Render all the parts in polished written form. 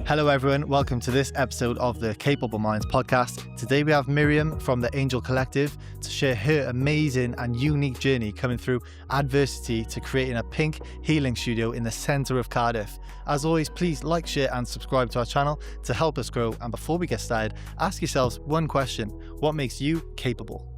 Hello everyone, welcome to this episode of the Capable Minds podcast. Today we have Miriam from the Angel Collective to share her amazing and unique journey coming through adversity to creating a pink healing studio in the centre of Cardiff. As always, please like, share and subscribe to our channel to help us grow. And before we get started, ask yourselves one question: what makes you capable?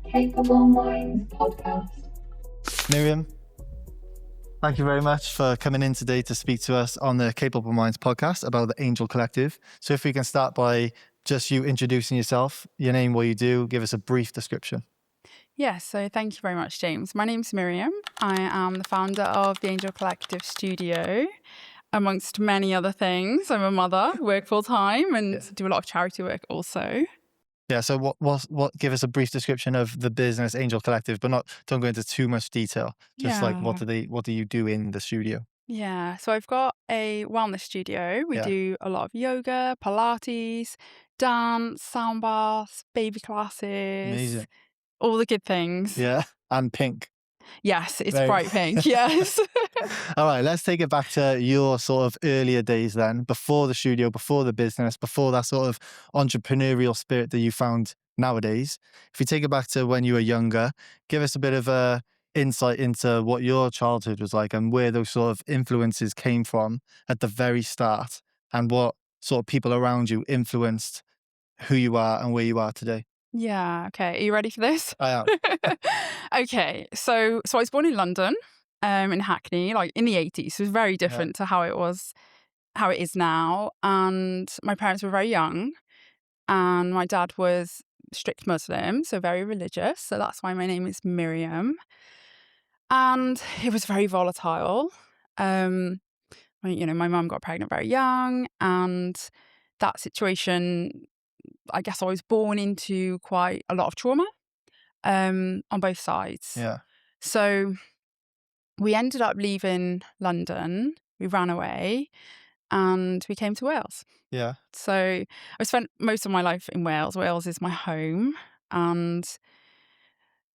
Capable Minds podcast. Miriam, thank you very much for coming in today to speak to us on the Capable Minds podcast about the Angel Collective. So if we can start by just you introducing yourself, your name, what you do, give us a brief description. Yes, so thank you very much, James. My name's Miriam. I am the founder of the Angel Collective Studio, amongst many other things. I'm a mother, work full time, and do a lot of charity work also. Yeah, so what give us a brief description of the business Angel Collective, but don't go into too much detail. Just like what do you do in the studio? Yeah, so I've got a wellness studio. We do a lot of yoga, Pilates, dance, sound baths, baby classes, Amazing. all the good things. Yeah, and pink. Yes, it's bright pink, yes. All right, let's take it back to your sort of earlier days then, before the studio, before the business, before that sort of entrepreneurial spirit that you found nowadays. If you take it back to when you were younger, give us a bit of a insight into what your childhood was like and where those sort of influences came from at the very start and what sort of people around you influenced who you are and where you are today. Yeah, okay. Are you ready for this? I am. Okay, so I was born in London, in Hackney, like in the 80s. So it was very different to how it is now. And my parents were very young, and my dad was strict Muslim, so very religious. So that's why my name is Miriam. And it was very volatile. My mum got pregnant very young, and that situation, I guess I was born into quite a lot of trauma on both sides. Yeah. So we ended up leaving London. We ran away and we came to Wales. Yeah. So I spent most of my life in Wales. Wales is my home. And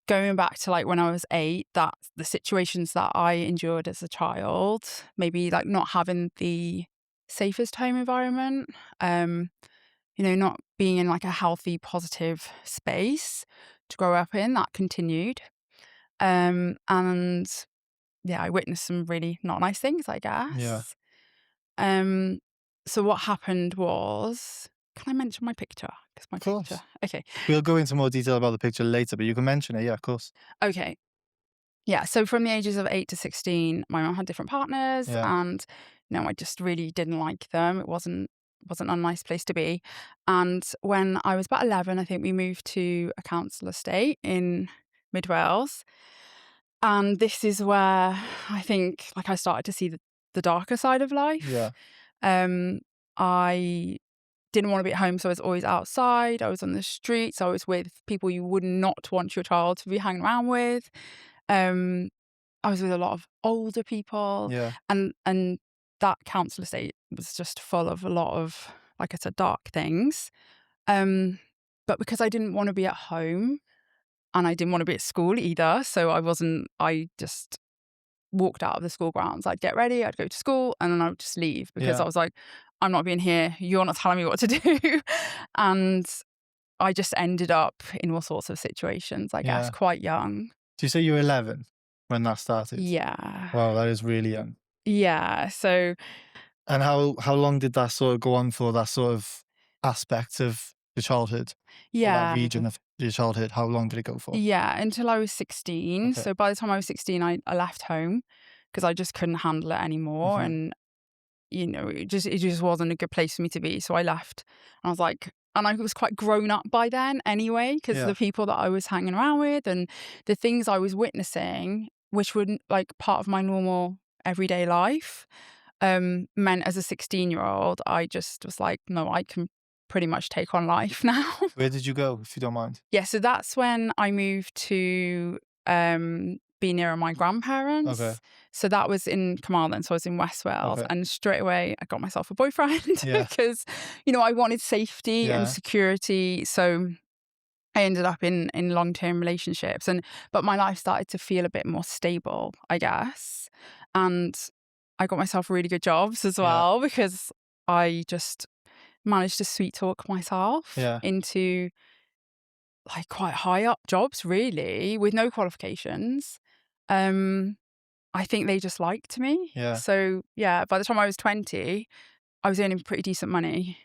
going back to like when I was 8, that the situations that I endured as a child, maybe like not having the safest home environment, not being in like a healthy, positive space to grow up in, that continued. And I witnessed some really not nice things, I guess. Yeah. So what happened was, can I mention my picture? Of course. Picture. Okay. We'll go into more detail about the picture later, but you can mention it. Yeah, of course. Okay. Yeah. So from the ages of 8 to 16, my mum had different partners, and I just really didn't like them. It wasn't a nice place to be. And when I was about 11, I think we moved to a council estate in Mid Wales. And this is where I think like I started to see the darker side of life. Yeah. I didn't want to be at home, so I was always outside. I was on the streets. I was with people you would not want your child to be hanging around with. I was with a lot of older people. Yeah. And that council estate was just full of a lot of, like I said, dark things. But because I didn't want to be at home and I didn't want to be at school either, so I just walked out of the school grounds. I'd get ready, I'd go to school, and then I would just leave because I was like, I'm not being here. You're not telling me what to do. And I just ended up in all sorts of situations, I guess, quite young. Do you say you were 11 when that started? Yeah. Wow, that is really young. Yeah. So. And how long did that sort of go on for, that sort of aspect of your childhood? Yeah. Or that region of your childhood, how long did it go for? Yeah, until I was 16. Okay. So by the time I was 16, I left home because I just couldn't handle it anymore. Mhm. And, it just wasn't a good place for me to be. So I left. And I was like, and I was quite grown up by then anyway, because of the people that I was hanging around with and the things I was witnessing, which were like part of my normal everyday life, meant as a 16-year-old, I just was like, no, I can pretty much take on life now. Where did you go, if you don't mind? Yeah, so that's when I moved to be nearer my grandparents. Okay. So that was in Carmarthen, so I was in West Wales. Okay. And straight away I got myself a boyfriend Yeah. because, you know, I wanted safety and Yeah. security. So I ended up in long-term relationships, but my life started to feel a bit more stable, I guess. And I got myself really good jobs as Yeah. well because I just managed to sweet talk myself Yeah. into like quite high up jobs, really, with no qualifications. I think they just liked me. Yeah. So yeah, by the time I was 20, I was earning pretty decent money.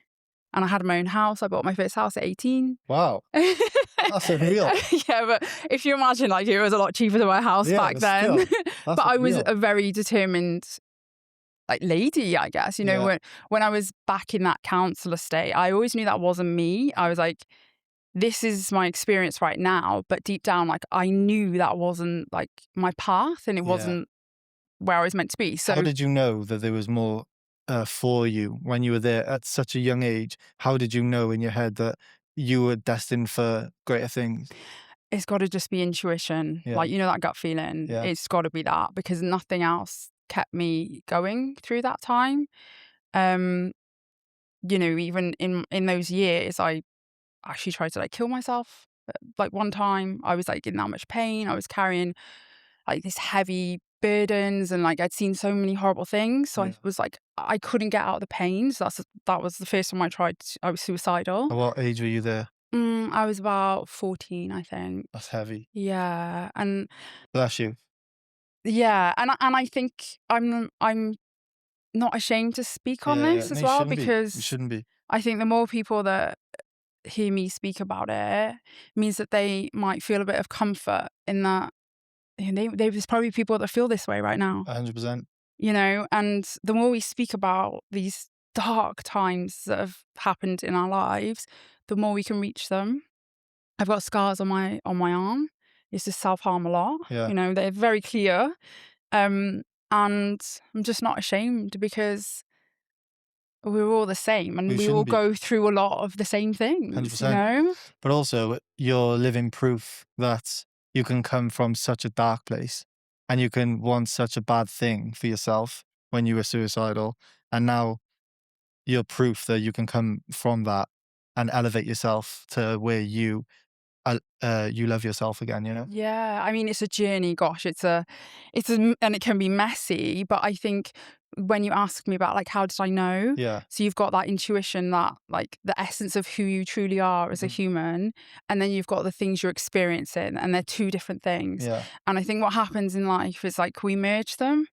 And I had my own house. I bought my first house at 18. Wow. That's unreal. Yeah, but if you imagine, like, it was a lot cheaper to buy a house Yeah, back but then. still, that's But I was unreal. a very determined, like, lady, I guess. You know, Yeah. when I was back in that council estate, I always knew that wasn't me. I was like, this is my experience right now. But deep down, like, I knew that wasn't like my path and it Yeah. wasn't where I was meant to be. How So did you know that there was more for you when you were there at such a young age? How did you know in your head that you were destined for greater things? it's got to just be intuition. Yeah. Like, you know, that gut feeling. Yeah. It's got to be that because nothing else kept me going through that time. You know, even in those years, I actually tried to like kill myself. Like one time, I was like in that much pain. I was carrying like these heavy burdens, and like I'd seen so many horrible things. So Yeah. I was like, I couldn't get out of the pain. So that was the first time I tried. I was suicidal. At what age were you there? I was about 14, I think. That's heavy. Yeah, and Bless you. yeah, and I think I'm not ashamed to speak on Yeah, yeah. this No, as you well shouldn't be. You because shouldn't be. I think the more people that hear me speak about it means that they might feel a bit of comfort in that. You know, there's probably people that feel this way right now, 100%. you know, and the more we speak about these dark times that have happened in our lives, the more we can reach them. I've got scars on my arm. It's just self-harm a lot. Yeah. You know, they're very clear. And I'm just not ashamed because we're all the same and We we all shouldn't be. go through a lot of the same things, 100%. you know? But also, you're living proof that you can come from such a dark place and you can want such a bad thing for yourself when you were suicidal. And now you're proof that you can come from that and elevate yourself to where you love yourself again, you know? Yeah, I mean, it's a journey. Gosh, and it can be messy. But I think when you ask me about like, how did I know? Yeah. So you've got that intuition, that like the essence of who you truly are as a human, and then you've got the things you're experiencing, and they're two different things. Yeah. And I think what happens in life is like we merge them.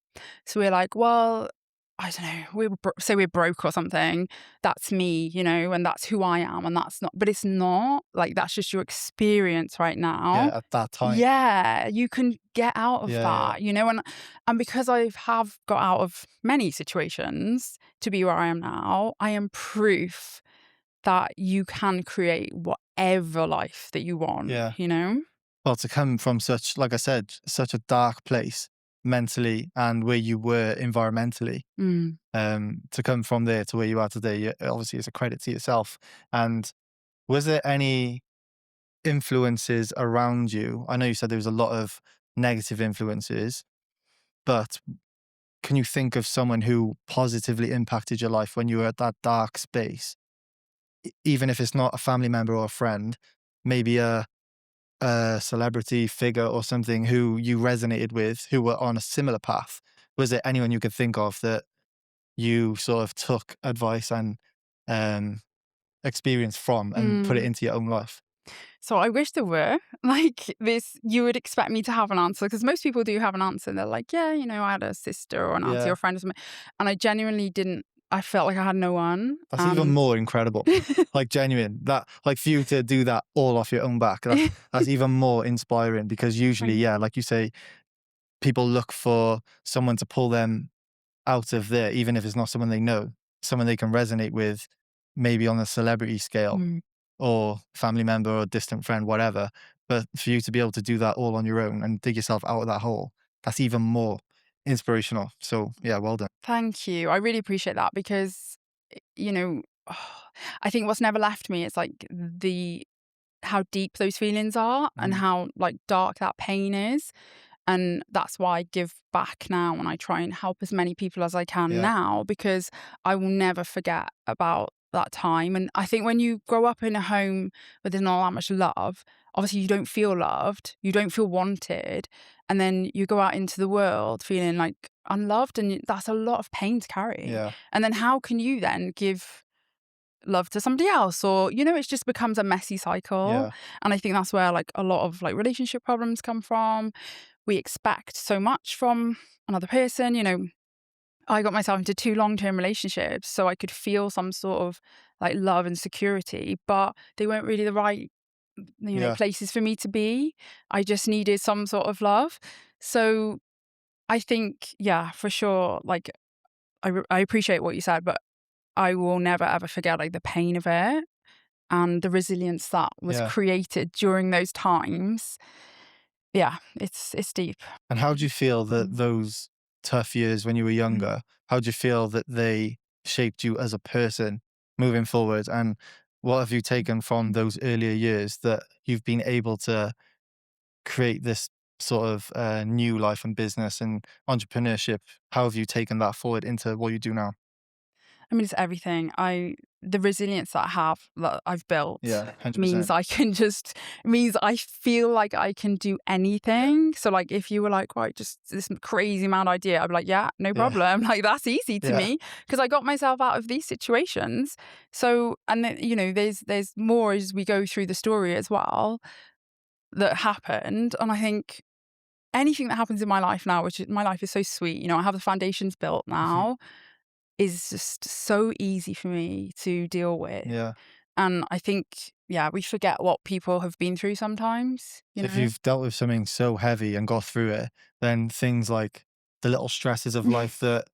So we're like, well, I don't know, say we're broke or something. That's me, you know, and that's who I am, and that's not. But it's not like that's just your experience right now. Yeah. At that time. Yeah, you can get out of Yeah, that, you know, and because I have got out of many situations to be where I am now, I am proof that you can create whatever life that you want. Yeah. You know. Well, to come from such, like I said, such a dark place mentally and where you were environmentally, to come from there to where you are today, obviously it's a credit to yourself. And was there any influences around you? I know you said there was a lot of negative influences, but can you think of someone who positively impacted your life when you were at that dark space? Even if it's not a family member or a friend, maybe a celebrity figure or something who you resonated with, who were on a similar path. Was there anyone you could think of that you sort of took advice and experience from and put it into your own life? So I wish there were like this. You would expect me to have an answer because most people do have an answer. They're like, yeah, you know, I had a sister or an auntie Yeah. or friend or something, and I genuinely didn't. I felt like I had no one. That's even more incredible. Like genuine. That, like, for you to do that all off your own back, that's even more inspiring because usually, yeah, like you say, people look for someone to pull them out of there, even if it's not someone they know, someone they can resonate with, maybe on a celebrity scale or family member or distant friend, whatever. But for you to be able to do that all on your own and dig yourself out of that hole, that's even more inspirational. So yeah, well done. Thank you. I really appreciate that because, you know, I think what's never left me is like how deep those feelings are and how like dark that pain is. And that's why I give back now and I try and help as many people as I can Yeah. now, because I will never forget about that time. And I think when you grow up in a home where there's not that much love, obviously you don't feel loved, you don't feel wanted. And then you go out into the world feeling like unloved, and that's a lot of pain to carry. Yeah. And then how can you then give love to somebody else? Or, it just becomes a messy cycle. Yeah. And I think that's where like a lot of like relationship problems come from. We expect so much from another person. I got myself into 2 long-term relationships so I could feel some sort of like love and security, but they weren't really the right, Yeah. places for me to be. I just needed some sort of love. So I think, yeah, for sure, like I appreciate what you said, but I will never ever forget like the pain of it and the resilience that was Yeah. created during those times. Yeah, it's deep. And how do you feel that Mm. those tough years when you were Mm. younger, how do you feel that they shaped you as a person moving forward? And what have you taken from those earlier years that you've been able to create this sort of new life and business and entrepreneurship? How have you taken that forward into what you do now? I mean, it's everything. The resilience that I've built Yeah, 100%. means means I feel like I can do anything. So like if you were like, right, just this crazy mad idea, I'd be like, yeah, no Yeah. problem. Like that's easy to Yeah. me because I got myself out of these situations. So, and then, there's more as we go through the story as well that happened. And I think anything that happens in my life now, my life is so sweet. I have the foundations built Mhm. now, is just so easy for me to deal with. Yeah. And I think, yeah, we forget what people have been through sometimes, So if you've dealt with something so heavy and got through it, then things like the little stresses of life that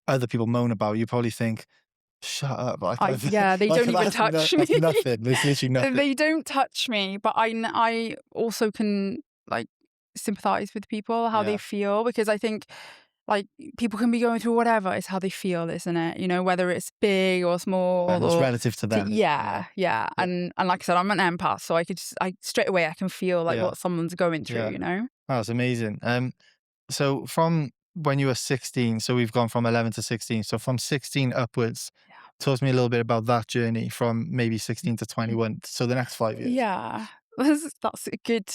other people moan about, you probably think, shut up. Like, Yeah, they don't even touch me. that's nothing. There's literally nothing. They don't touch me, but I also can like sympathize with people, how they Yeah. feel, because I think like people can be going through whatever, it's how they feel, isn't it? Whether it's big or small It's or relative to them. yeah. Yeah. And like I said, I'm an empath, so I straight away I can feel like Yeah. what someone's going through, Yeah. That's amazing. So from when you were 16, so we've gone from 11 to 16. So from 16 upwards, Yeah. talk to me a little bit about that journey from maybe 16 to 21. So the next 5 years. Yeah. That's a good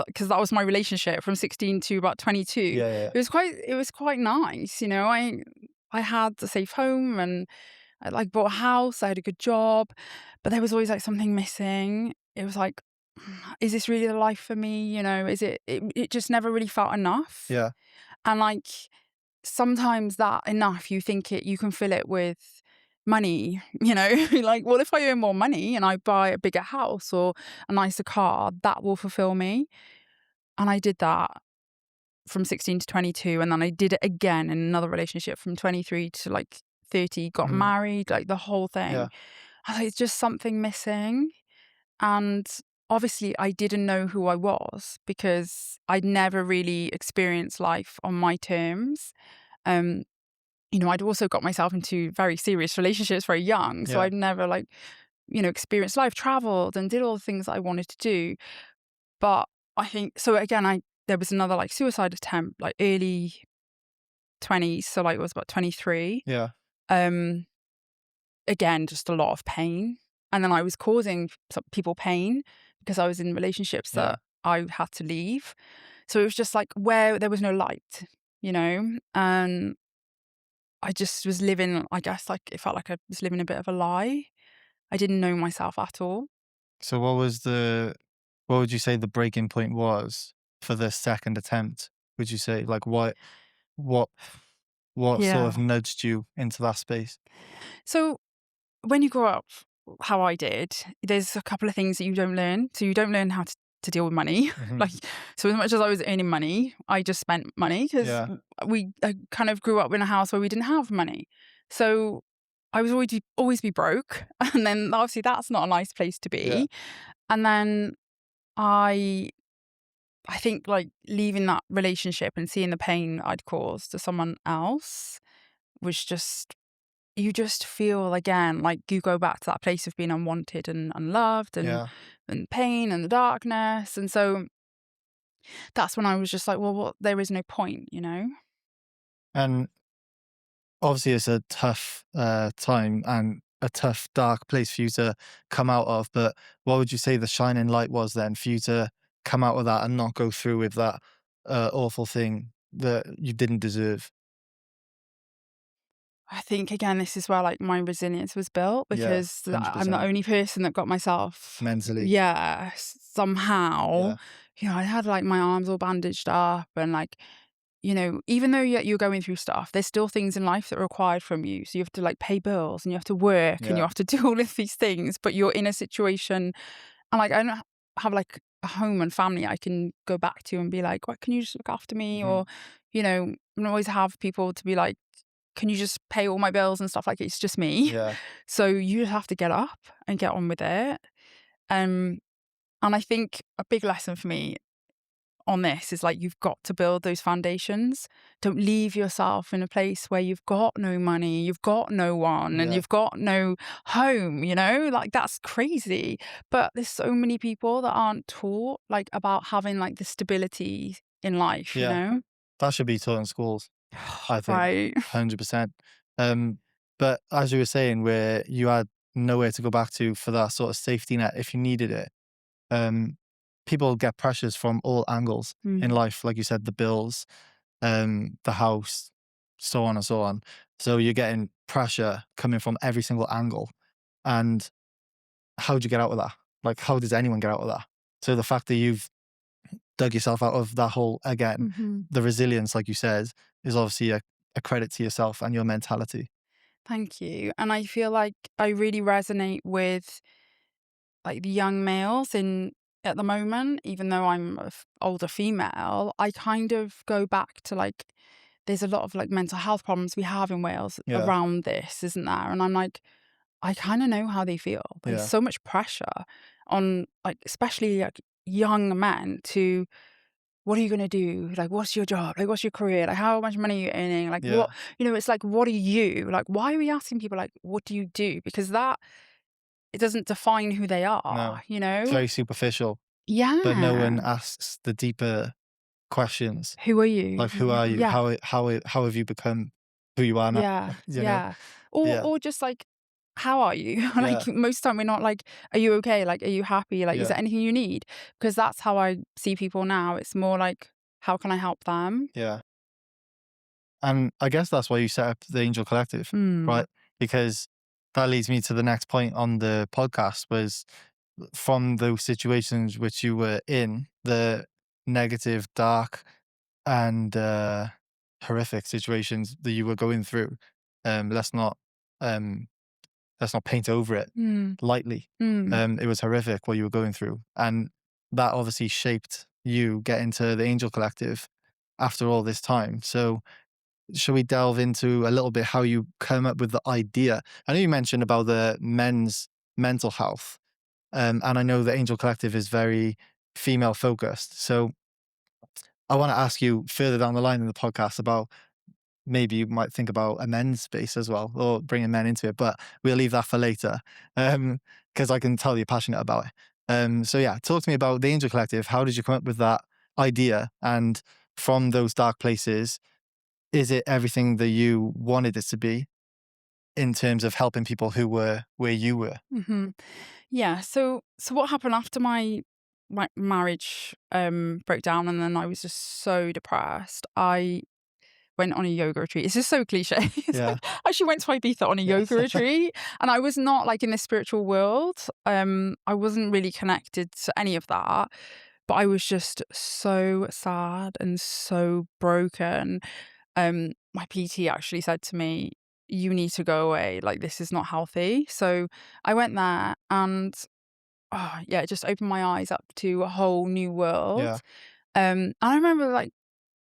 because that was my relationship from 16 to about 22. Yeah. Yeah. It was quite nice, I had a safe home and I like bought a house, I had a good job, but there was always like something missing. It was like, is this really the life for me? It just never really felt enough. Yeah. And like sometimes that enough, you can fill it with money, like, well, if I earn more money and I buy a bigger house or a nicer car, that will fulfill me. And I did that from 16 to 22. And then I did it again in another relationship from 23 to like 30, got Mhm. married, like the whole thing. Yeah. I was like, it's just something missing. And obviously, I didn't know who I was because I'd never really experienced life on my terms. Um, I'd also got myself into very serious relationships very young. So Yeah. I'd never experienced life, traveled and did all the things that I wanted to do. But I think, so again, there was another like suicide attempt, like early 20s. So like it was about 23. Yeah. Um, Again, just a lot of pain. And then I was causing some people pain because I was in relationships Yeah. that I had to leave. So it was just like where there was no light, and I just was living, I guess, like it felt like I was living a bit of a lie. I didn't know myself at all. So what would you say the breaking point was for the second attempt? Would you say like what sort of Yeah. nudged you into that space? So when you grow up, how I did, there's a couple of things that you don't learn. So you don't learn how to deal with money. Mhm. Like, so as much as I was earning money, I just spent money because Yeah. I kind of grew up in a house where we didn't have money. So I was always be broke. And then obviously that's not a nice place to be. Yeah. And then I think like leaving that relationship and seeing the pain I'd caused to someone else was just, you just feel again like you go back to that place of being unwanted and unloved and Yeah. pain and the darkness. And so that's when I was just like, well, what? There is no point, you know? And obviously, it's a tough time and a tough, dark place for you to come out of. But what would you say the shining light was then for you to come out of that and not go through with that awful thing that you didn't deserve? I think again, this is where like my resilience was built Yeah, because I'm the 100%. only person that got myself, Mentally. yeah, somehow, Yeah, you know, I had like my arms all bandaged up and like, you know, even though you're going through stuff, there's still things in life that are required from you. So you have to like pay bills and you have to work and yeah, you have to do all of these things, but you're in a situation and like I don't have like a home and family I can go back to and be like, what, can you just look after me? hmm, Or, you know, I don't always have people to be like, can you just pay all my bills and stuff? Like it's just me. yeah, So you just have to get up and get on with it. Um, and I think a big lesson for me on this is like you've got to build those foundations. Don't leave yourself in a place where you've got no money, you've got no one, and yeah, you've got no home, you know? Like that's crazy. But there's so many people that aren't taught like about having like the stability in life, you yeah. know? That should be taught in schools, I think, Right. 100%. Um, but as you were saying, where you had nowhere to go back to for that sort of safety net if you needed it, um, people get pressures from all angles in Mm. life. Like you said, the bills, the house, so on and so on. So you're getting pressure coming from every single angle. And how do you get out of that? Like, how does anyone get out of that? So the fact that you've dug yourself out of that hole again, Hmm. the resilience, like you said, is obviously a credit to yourself and your mentality. Thank you. And I feel like I really resonate with like the young males in at the moment, even though I'm a older female, I kind of go back to like there's a lot of like mental health problems we have in Wales Yeah, around this, isn't there? And I'm like, I kind of know how they feel. There's yeah, so much pressure on like especially like young men to what are you going to do? Like, what's your job? Like, what's your career? Like, how much money are you earning? Like, yeah. what, you know, it's like, what are you? Like, why are we asking people, like, what do you do? Because that, it doesn't define who they No, are, you it's know? very superficial, but no one Yeah. asks the deeper questions. Who are you? Like, who are you? Yeah. How have you become who you are now? Yeah. You know? Yeah. Yeah, Or just like, how are you? yeah, Like, most time we're not like, are you okay? Like, are you happy? Like, is yeah, there anything you need? Because that's how I see people now. It's more like, how can I help them? yeah. And I guess that's why you set up the Angel Collective, Mm. right? Because that leads me to the next point on the podcast was from those situations which you were in, the negative, dark, and horrific situations that you were going through. Let's not um, let's not paint over it Mm. lightly. Mm. It was horrific what you were going through, and that obviously shaped you get into the Angel Collective after all this time. So shall we delve into a little bit how you came up with the idea? I know you mentioned about the men's mental health, and I know the Angel Collective is very female focused. So I want to ask you further down the line in the podcast about maybe you might think about a men's space as well, or bringing men into it. But we'll leave that for later, because I can tell you're passionate about it. So yeah, talk to me about the Angel Collective. How did you come up with that idea? And from those dark places, is it everything that you wanted it to be in terms of helping people who were where you were? Hmm. Yeah. So what happened after my marriage broke down and then I was just so depressed. I went on a yoga retreat. It's just so cliche. It's Yeah, like I actually went to Ibiza on a yeah, yoga retreat and I was not like in the spiritual world. I wasn't really connected to any of that. But I was just so sad and so broken. My PT actually said to me, you need to go away. Like, this is not healthy. So I went there and, oh, yeah, it just opened my eyes up to a whole new world. yeah, And I remember, like,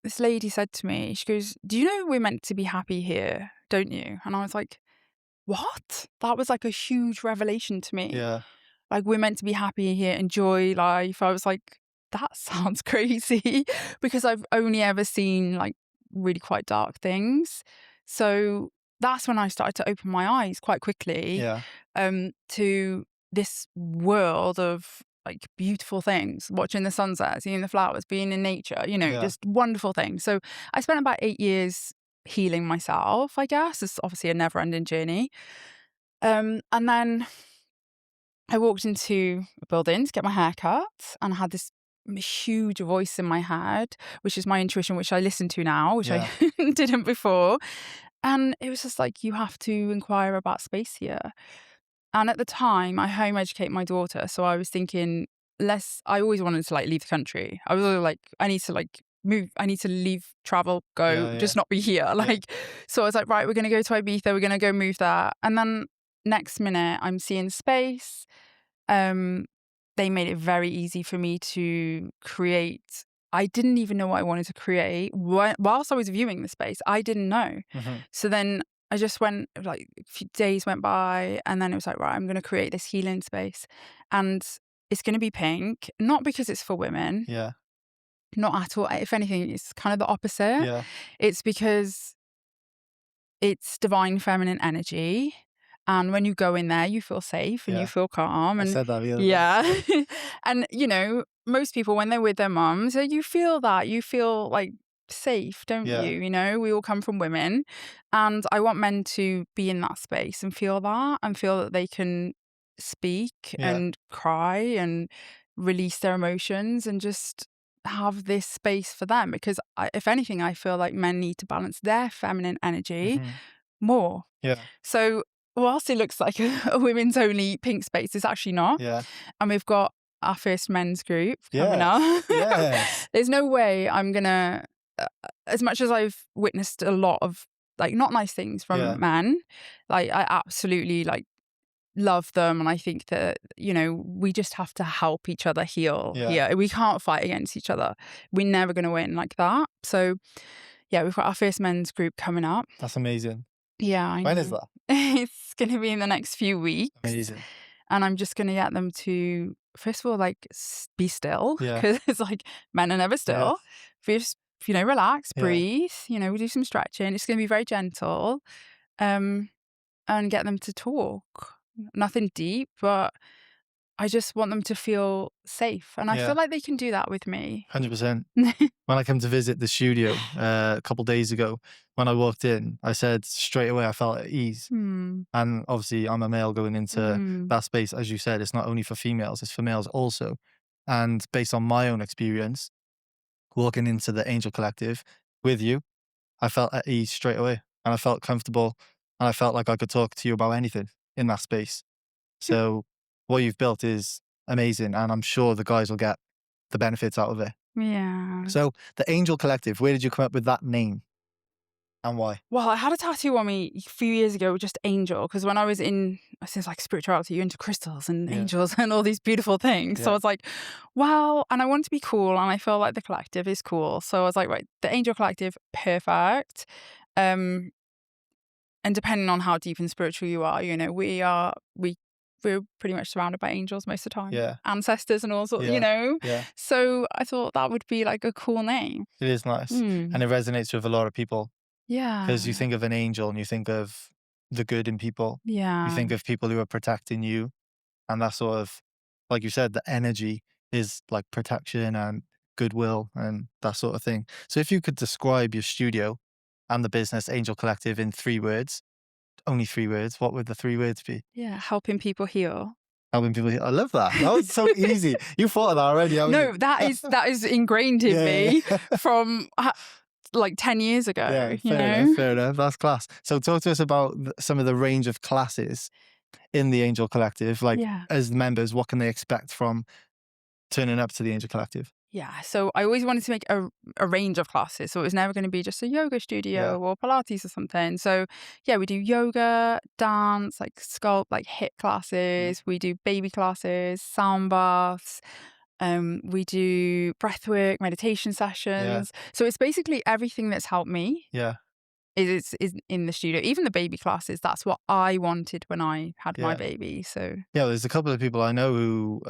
this lady said to me, she goes, do you know we're meant to be happy here, don't you? And I was like, what? That was like a huge revelation to me. yeah, Like, we're meant to be happy here, enjoy life. I was like, that sounds crazy because I've only ever seen like really quite dark things. So that's when I started to open my eyes quite quickly yeah, to this world of like beautiful things, watching the sunset, seeing the flowers, being in nature, Yeah. just wonderful things. So I spent about 8 years healing myself, I guess. It's obviously a never ending journey. And then I walked into a building to get my hair cut, and I had this huge voice in my head, which is my intuition, which I listen to now, which Yeah. I didn't before. And it was just like, you have to inquire about space here. And at the time, I home educate my daughter. So I was thinking, I always wanted to like leave the country. I was always like, I need to like move, I need to leave, travel, go, Yeah. just not be here. Like, so I was like, right, we're going to go to Ibiza, we're going to go move there. And then next minute, I'm seeing space. They made it very easy for me to create. I didn't even know what I wanted to create. Whilst I was viewing the space, I didn't know. Mhm. So then I just went, like, a few days went by, and then it was like, right, I'm going to create this healing space. And it's going to be pink, not because it's for women, Yeah. not at all. If anything, it's kind of the opposite. Yeah. It's because it's divine feminine energy. And when you go in there, you feel safe and Yeah. you feel calm. I And said that the other day. yeah. And, most people, when they're with their mums, you feel that. You feel like safe, don't Yeah. you? We all come from women. And I want men to be in that space and feel that they can speak Yeah. and cry and release their emotions and just have this space for them. Because if anything, I feel like men need to balance their feminine energy Mhm. more. Yeah. So whilst it looks like a women's only pink space, it's actually not. Yeah. And we've got our first men's group coming Yes. up. Yes. There's no way I'm gonna, as much as I've witnessed a lot of like not nice things from Yeah. men, like I absolutely like love them, and I think that we just have to help each other heal. Yeah. Here, we can't fight against each other. We're never gonna win like that. So yeah, we've got our first men's group coming up. That's amazing. Yeah, I When know. is that? It's going to be in the next few weeks. Amazing. And I'm just going to get them to, first of all, like be still, Yeah. because it's like men are never still. First, relax, Yeah. breathe, we do some stretching. It's going to be very gentle. And get them to talk. Nothing deep, but I just want them to feel safe. And I Yeah. feel like they can do that with me. 100%. When I came to visit the studio a couple of days ago, when I walked in, I said straight away I felt at ease. Hmm. And obviously, I'm a male going into Mm. that space. As you said, it's not only for females, it's for males also. And based on my own experience, walking into the Angel Collective with you, I felt at ease straight away. And I felt comfortable. And I felt like I could talk to you about anything in that space. So, what you've built is amazing. And I'm sure the guys will get the benefits out of it. Yeah. So, the Angel Collective, where did you come up with that name and why? Well, I had a tattoo on me a few years ago, just angel, because when I was since like spirituality, you're into crystals and Yeah. angels and all these beautiful things. So Yeah. I was like, wow. And I want to be cool. And I feel like the collective is cool. So I was like, right, the Angel Collective, perfect. And depending on how deep and spiritual you are, we're pretty much surrounded by angels most of the time. Yeah. Ancestors and all sorts, Yeah. Yeah. So I thought that would be like a cool name. It is nice. Mm. And it resonates with a lot of people Yeah. because you think of an angel and you think of the good in people. Yeah. You think of people who are protecting you. And that sort of, like you said, the energy is like protection and goodwill and that sort of thing. So if you could describe your studio and the business Angel Collective in 3 words, only 3 words, what would the 3 words be? Yeah, helping people heal. Helping people. I love that. That was so easy. You thought of that already, haven't No, you? that is ingrained in Yeah, me yeah. from like 10 years ago. Yeah, you fair know? enough, fair enough. That's class. So talk to us about some of the range of classes in the Angel Collective. Like Yeah. as members, what can they expect from turning up to the Angel Collective? Yeah, so I always wanted to make a range of classes. So it was never going to be just a yoga studio or Pilates or something. So yeah, we do yoga, dance, like sculpt, like HIIT classes. We do baby classes, sound baths. We do breathwork, meditation sessions. So it's basically everything that's helped me Yeah. is in the studio. Even the baby classes, that's what I wanted when I had my Yeah. baby. So Yeah, there's a couple of people I know who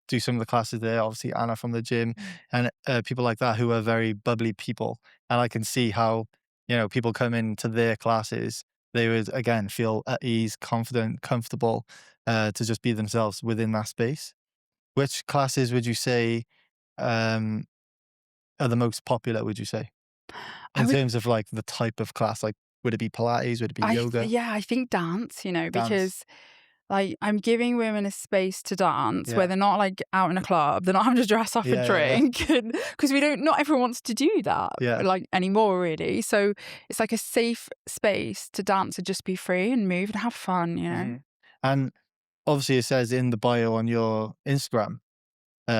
do some of the classes there. Obviously, Anna from the gym and people like that who are very bubbly people. And I can see how, people come into their classes, they would, again, feel at ease, confident, comfortable to just be themselves within that space. Which classes would you say are the most popular, would you say? I In would, terms of like the type of class, like would it be Pilates? Would it be yoga? yeah, I think dance, Dance? because like I'm giving women a space to dance where Yeah. they're not like out in a club, they're not having to dress up and Yeah, yeah, drink, because not everyone wants to do that yeah. like anymore, really. So it's like a safe space to dance and just be free and move and have fun, Mhm. And obviously, it says in the bio on your Instagram,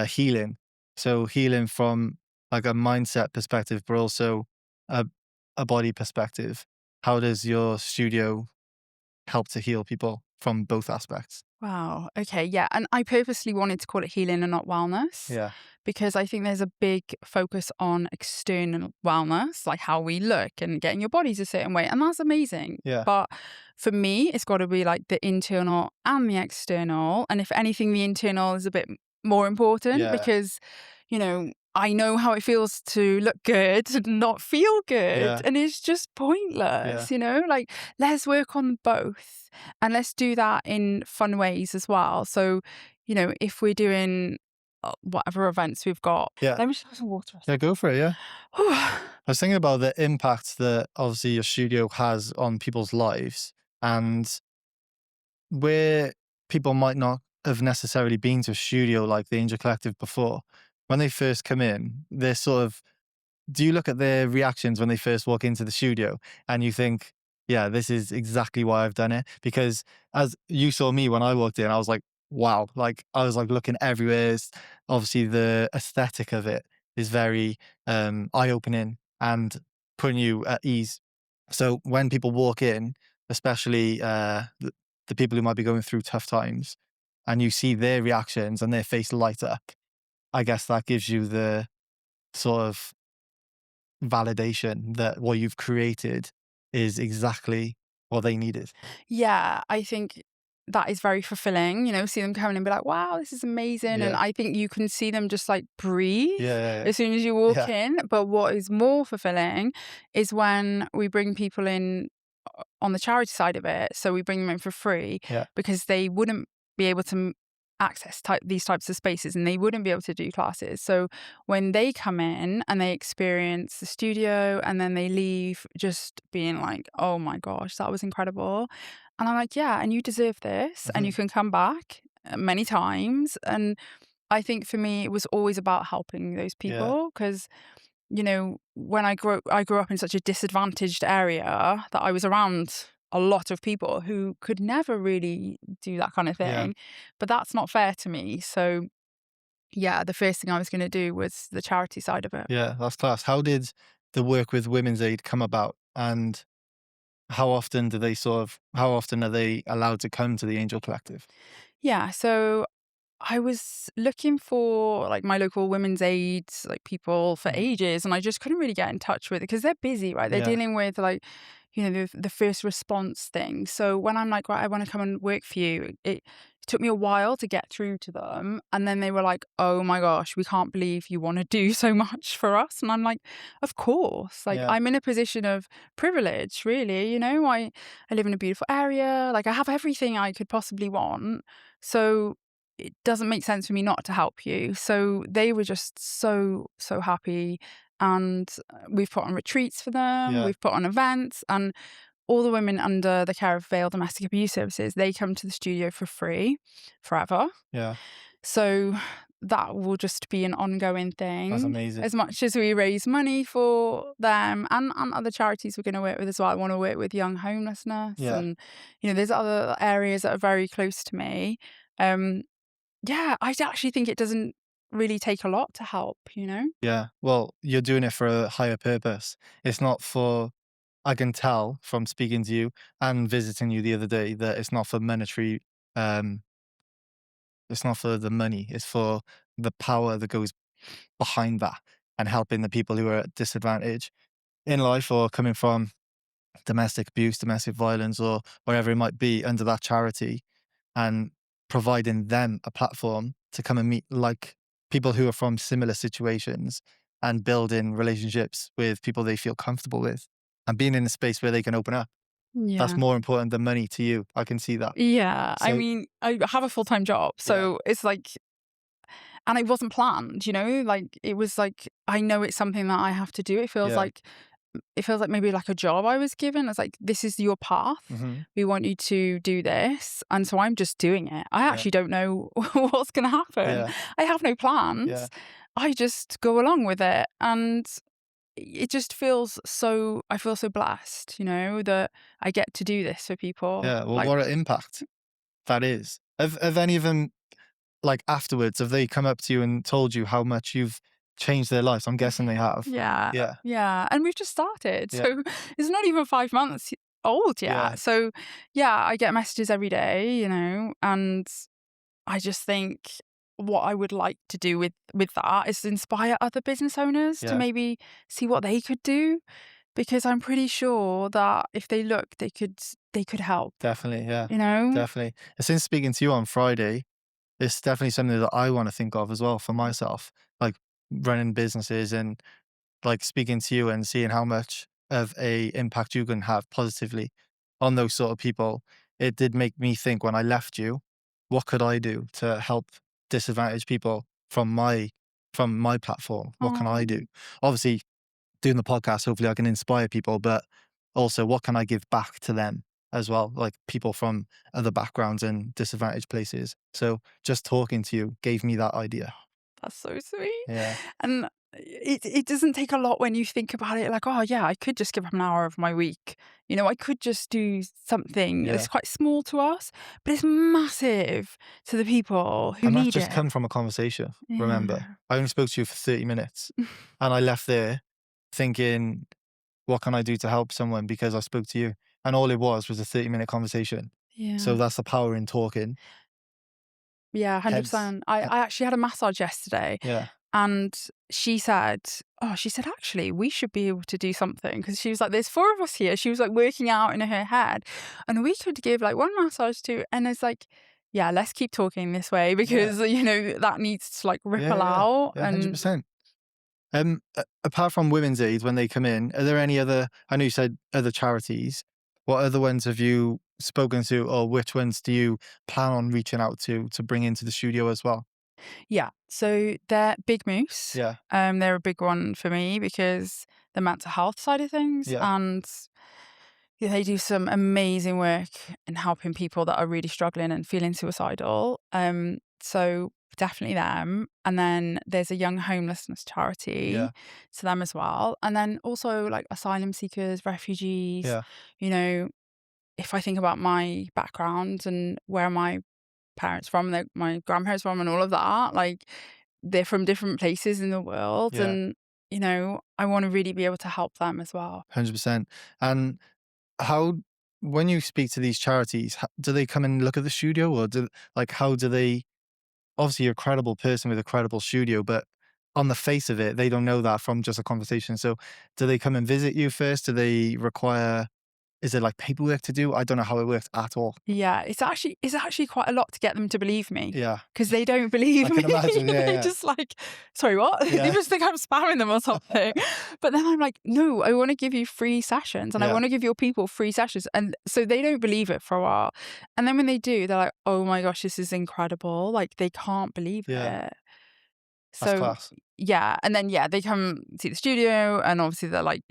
healing. So healing from like a mindset perspective, but also a body perspective. How does your studio help to heal people from both aspects? Wow. Okay. Yeah. And I purposely wanted to call it healing and not wellness, Yeah, because I think there's a big focus on external wellness, like how we look and getting your bodies a certain way. And that's amazing. yeah, But for me, it's got to be like the internal and the external. And if anything, the internal is a bit more important, yeah, because, I know how it feels to look good and not feel good. yeah, And it's just yeah, pointless, Like, let's work on both. And let's do that in fun ways as well. So, if we're doing whatever events we've got, yeah. let me just have some water. Yeah, go for it. Yeah. I was thinking about the impact that obviously your studio has on people's lives, and where people might not have necessarily been to a studio like the Angel Collective before, when they first come in, they're sort of, do you look at their reactions when they first walk into the studio and you think, yeah, this is exactly why I've done it? Because as you saw me when I walked in, I was like, wow, like I was like looking everywhere. Obviously, the aesthetic of it is very eye opening and putting you at ease. So when people walk in, especially the people who might be going through tough times, and you see their reactions and their face light up, I guess that gives you the sort of validation that what you've created is exactly what they needed. Yeah, I think that is very fulfilling, see them coming and be like, wow, this is amazing. And Yeah. I think you can see them just like breathe Yeah, yeah, yeah. as soon as you walk Yeah. in. But what is more fulfilling is when we bring people in on the charity side of it. So we bring them in for free, Yeah. because they wouldn't be able to access these types of spaces, and they wouldn't be able to do classes. So when they come in and they experience the studio and then they leave just being like, oh my gosh, that was incredible. And I'm like, yeah, and you deserve this and you Mhm. can come back many times. And I think for me, it was always about helping those Yeah. people, because when I grew up in such a disadvantaged area that I was around a lot of people who could never really do that kind of Yeah. thing. But that's not fair to me. So yeah, the first thing I was going to do was the charity side of it. Yeah. That's class. How did the work with Women's Aid come about? And how often are they allowed to come to the Angel Collective? Yeah, so I was looking for like my local women's aid like people for Mhm. ages, and I just couldn't really get in touch with it because they're busy, right? They're Yeah. dealing with like the first response thing. So when I'm like, right, I want to come and work for you, it took me a while to get through to them, and then they were like, oh my gosh, we can't believe you want to do so much for us. And I'm like, of course, like Yeah. I'm in a position of privilege, really. I live in a beautiful area, like I have everything I could possibly want. So it doesn't make sense for me not to help you. So they were just so, so happy. And we've put on retreats for them, Yeah. we've put on events, and all the women under the care of Veil Domestic Abuse Services, they come to the studio for free forever. Yeah. So that will just be an ongoing That's thing. amazing. As much as we raise money for them and other charities we're going to work with as well. I want to work with young homelessness, Yeah. and there's other areas that are very close to me. Um, yeah, I actually think it doesn't really take a lot to help. Yeah. Well, you're doing it for a higher purpose. It's not for, I can tell from speaking to you and visiting you the other day that it's not for monetary, um, it's not for the money. It's for the power that goes behind that and helping the people who are at disadvantage in life or coming from domestic abuse, domestic violence, or whatever it might be under that charity, and providing them a platform to come and meet like people who are from similar situations and building relationships with people they feel comfortable with and being in a space where they can open up. That's Yeah. more important than money to you. I can see that. Yeah. I So mean, I have a full-time job, yeah, so it's like and it wasn't planned, you know, like it was like, I know it's something that I have to do. Yeah. It feels like maybe like a job I was given. It's like, this is your path. Hmm. We want you to do this. And so I'm just doing it. I Yeah. actually don't know what's going to happen. Yeah. I have no Yeah. plans. I just go along with it. And it just feels so, I feel so blessed, you know, that I get to do this for people. Yeah. Well, Like, what an impact that is. Have any of them, like afterwards, have they come up to you and told you how much you've changed their lives? I'm guessing they have. yeah. Yeah. Yeah. And we've just started. Yeah. So it's not even 5 months old yet. Yeah. So yeah, I get messages every day, you know, and I just think what I would like to do with that is inspire other business owners to Yeah. maybe see what they could do, because I'm pretty sure that if they look, they could help, Definitely. Yeah. you know? Definitely. And since speaking to you on Friday, it's definitely something that I want to think of as well for myself, like running businesses and like speaking to you and seeing how much of a impact you can have positively on those sort of people. It did make me think when I left you, what could I do to help disadvantaged people from my platform? What can I Oh, do? Obviously, doing the podcast, hopefully I can inspire people, but also what can I give back to them as well? Like people from other backgrounds and disadvantaged places. So just talking to you gave me that idea. that's so sweet. Yeah. And it doesn't take a lot when you think about it, like, oh yeah, I could just give up an hour of my week. You know, I could just do something Yeah. that's quite small to us, but it's massive to the people who And that need just it. come from a conversation. Remember, Yeah. I only spoke to you for 30 minutes and I left there thinking, what can I do to help someone because I spoke to you? And all it was a 30-minute conversation. So Yeah. that's the power in talking. Yeah, Hence, 100%. I actually had a massage yesterday, yeah, and she said, actually, we should be able to do something, because she was like, there's 4 of us here. She was like working out in her head, and we could give like one massage to, and it's like, yeah, let's keep talking this way, yeah, because, you know, that needs to like yeah, ripple yeah, out. yeah, And 100%. Apart from Women's Aid, when they come in, are there any other, I know you said other charities, what other ones have you spoken to, or which ones do you plan on reaching out to bring into the studio as well? yeah, so they're Big Moose. Yeah, They're a big one for me because the mental health side of things, yeah, and yeah, they do some amazing work in helping people that are really struggling and feeling suicidal. So definitely them. And then there's a young homelessness charity yeah, to them as well. And then also like asylum seekers, refugees. yeah, You know, if I think about my background and where my parents from, my grandparents from, and all of that, like they're from different places in the world, yeah, and you know, I want to really be able to help them as well. 100%. And how, when you speak to these charities, do they come and look at the studio, or how do they, obviously you're a credible person with a credible studio, but on the face of it, they don't know that from just a conversation. So do they come and visit you first? Do they require, is it like paperwork to do? I don't know how it works at all. Yeah, it's actually quite a lot to get them to believe me, Yeah, because they don't believe I me. can imagine. Yeah, They're yeah, just like, sorry, what? They yeah, just think I'm spamming them or something. But then I'm like, no, I want to give you free sessions, and I yeah, want to give your people free sessions. And so they don't believe it for a while. And then when they do, they're like, oh my gosh, this is incredible. Like they can't believe yeah. it. That's So class. yeah, and then yeah, they come see the studio, and obviously they're like,